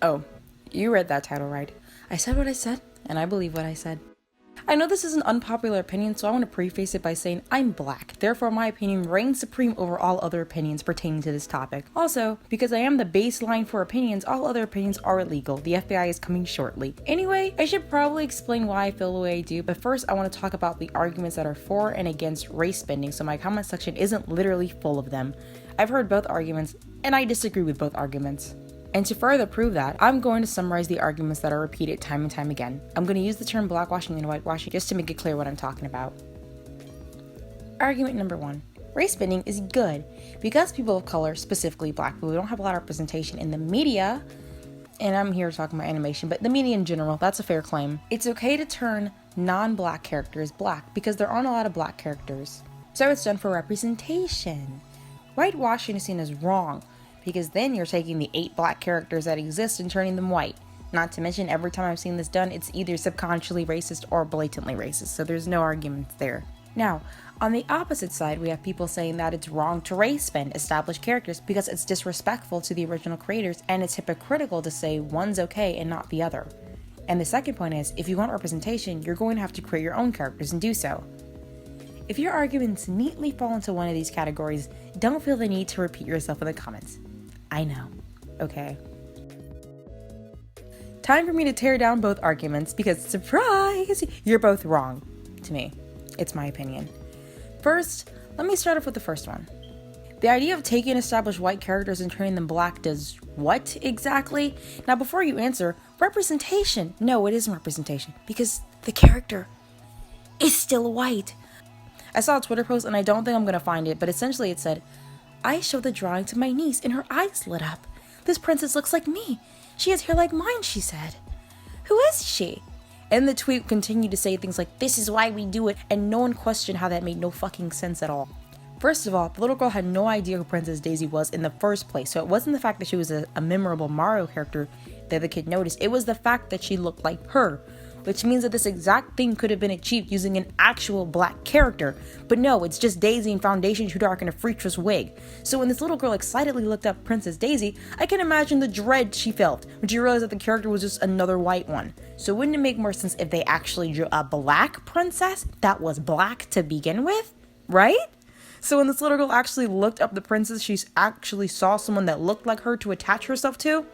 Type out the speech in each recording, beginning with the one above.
Oh, you read that title right. I said what I said, and I believe what I said. I know this is an unpopular opinion, so I want to preface it by saying I'm black, therefore my opinion reigns supreme over all other opinions pertaining to this topic. Also, because I am the baseline for opinions, all other opinions are illegal. The FBI is coming shortly. Anyway, I should probably explain why I feel the way I do, but first I want to talk about the arguments that are for and against race bending, so my comment section isn't literally full of them. I've heard both arguments, and I disagree with both arguments. And to further prove that, I'm going to summarize the arguments that are repeated time and time again. I'm going to use the term blackwashing and whitewashing just to make it clear what I'm talking about. Argument number 1. Race bending is good because people of color, specifically black people, don't have a lot of representation in the media, and I'm here talking about animation, but the media in general, that's a fair claim. It's okay to turn non-black characters black because there aren't a lot of black characters. So it's done for representation. Whitewashing is seen as wrong, because then you're taking the 8 black characters that exist and turning them white. Not to mention, every time I've seen this done, it's either subconsciously racist or blatantly racist, so there's no arguments there. Now, on the opposite side, we have people saying that it's wrong to race bend established characters because it's disrespectful to the original creators and it's hypocritical to say one's okay and not the other. And the second point is, if you want representation, you're going to have to create your own characters and do so. If your arguments neatly fall into one of these categories, don't feel the need to repeat yourself in the comments. I know. Okay. Time for me to tear down both arguments because, surprise, you're both wrong. To me. It's my opinion. First, let me start off with the first one. The idea of taking established white characters and turning them black does what exactly? Now, before you answer, representation. No, it isn't representation because the character is still white. I saw a Twitter post and I don't think I'm going to find it, but essentially it said, I showed the drawing to my niece and her eyes lit up. This princess looks like me. She has hair like mine, she said. Who is she? And the tweet continued to say things like, this is why we do it, and no one questioned how that made no fucking sense at all. First of all, the little girl had no idea who Princess Daisy was in the first place, so it wasn't the fact that she was a memorable Mario character that the kid noticed, it was the fact that she looked like her. Which means that this exact thing could have been achieved using an actual black character. But no, it's just Daisy in foundation too dark and a freakish wig. So when this little girl excitedly looked up Princess Daisy, I can imagine the dread she felt when she realized that the character was just another white one. So wouldn't it make more sense if they actually drew a black princess that was black to begin with? Right? So when this little girl actually looked up the princess, she actually saw someone that looked like her to attach herself to.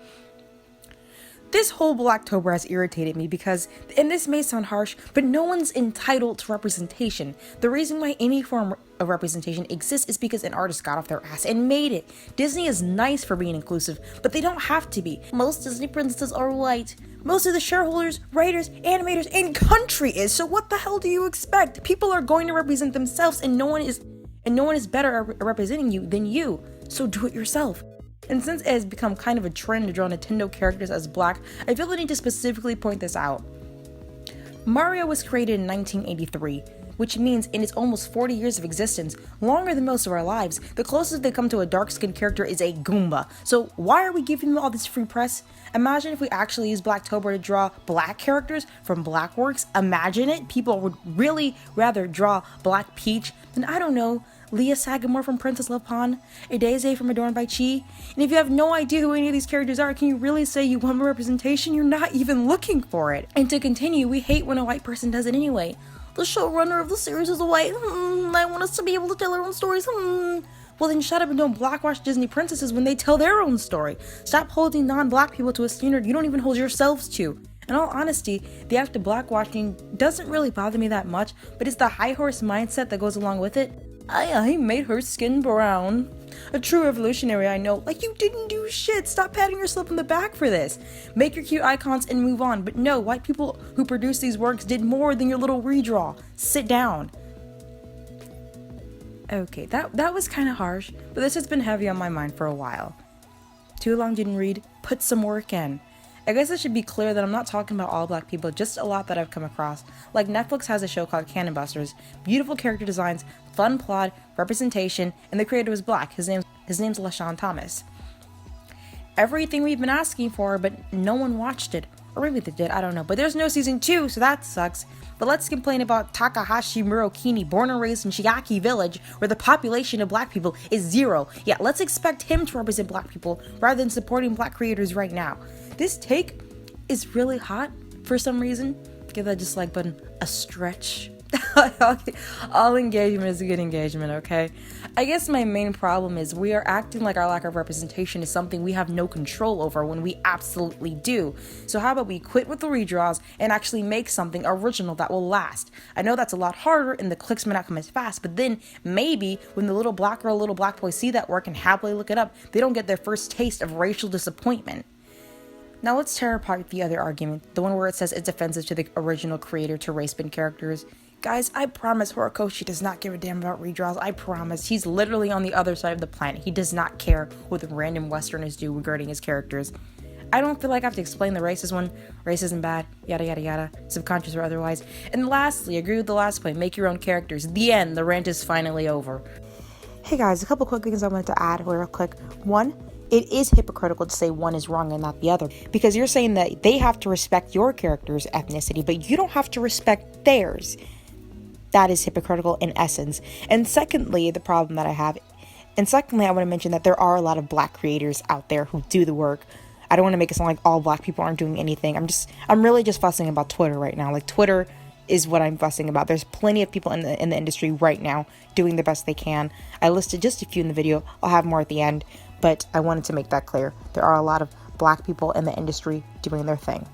This whole Blacktober has irritated me because, and this may sound harsh, but no one's entitled to representation. The reason why any form of representation exists is because an artist got off their ass and made it. Disney is nice for being inclusive, but they don't have to be. Most Disney princesses are white. Most of the shareholders, writers, animators, and country is, so what the hell do you expect? People are going to represent themselves and no one is better at representing you than you, so do it yourself. And since it has become kind of a trend to draw Nintendo characters as black, I feel the need to specifically point this out. Mario was created in 1983, which means in its almost 40 years of existence, longer than most of our lives, the closest they come to a dark-skinned character is a Goomba. So why are we giving them all this free press? Imagine if we actually used Blacktober to draw black characters from black works. Imagine it. People would really rather draw Black Peach than, I don't know, Leah Sagamore from Princess Love Pond, Daisy from Adorned by Chi. And if you have no idea who any of these characters are, can you really say you want more representation? You're not even looking for it. And to continue, we hate when a white person does it anyway. The showrunner of the series is a white. I want us to be able to tell our own stories. Well then shut up and don't blackwash Disney princesses when they tell their own story. Stop holding non-black people to a standard you don't even hold yourselves to. In all honesty, the act of blackwashing doesn't really bother me that much, but it's the high horse mindset that goes along with it. I made her skin brown. A true revolutionary, I know. Like, you didn't do shit. Stop patting yourself on the back for this. Make your cute icons and move on. But no, white people who produced these works did more than your little redraw. Sit down. Okay, that was kind of harsh, but this has been heavy on my mind for a while. Too long didn't read? Put some work in. I guess I should be clear that I'm not talking about all black people, just a lot that I've come across. Like Netflix has a show called Cannon Busters, beautiful character designs, fun plot, representation, and the creator was black. His name's LaShawn Thomas. everything we've been asking for, but no one watched it. Or maybe they did, I don't know. But there's no season 2, so that sucks. But let's complain about Takahashi Murokini, born and raised in Shiaki Village, where the population of black people is 0. Yeah, let's expect him to represent black people rather than supporting black creators right now. This take is really hot for some reason. Give that dislike button a stretch. All engagement is good engagement, okay? I guess my main problem is we are acting like our lack of representation is something we have no control over when we absolutely do. So how about we quit with the redraws and actually make something original that will last? I know that's a lot harder and the clicks may not come as fast, but then maybe when the little black girl, little black boy see that work and happily look it up, they don't get their first taste of racial disappointment. Now let's tear apart the other argument, the one where it says it's offensive to the original creator to race-bin characters. Guys, I promise Horikoshi does not give a damn about redraws. I promise. He's literally on the other side of the planet. He does not care what the random Westerners do regarding his characters. I don't feel like I have to explain the racist one. Race isn't bad, yada yada yada, subconscious or otherwise. And lastly, agree with the last point, make your own characters. The end, the rant is finally over. Hey guys, a couple quick things I wanted to add real quick. One, it is hypocritical to say one is wrong and not the other, because you're saying that they have to respect your character's ethnicity, but you don't have to respect theirs. That is hypocritical in essence. And secondly, I want to mention that there are a lot of black creators out there who do the work. I don't want to make it sound like all black people aren't doing anything. I'm really just fussing about Twitter right now. Like, Twitter is what I'm fussing about. There's plenty of people in the industry right now doing the best they can. I listed just a few in the video. I'll have more at the end, but I wanted to make that clear. There are a lot of black people in the industry doing their thing.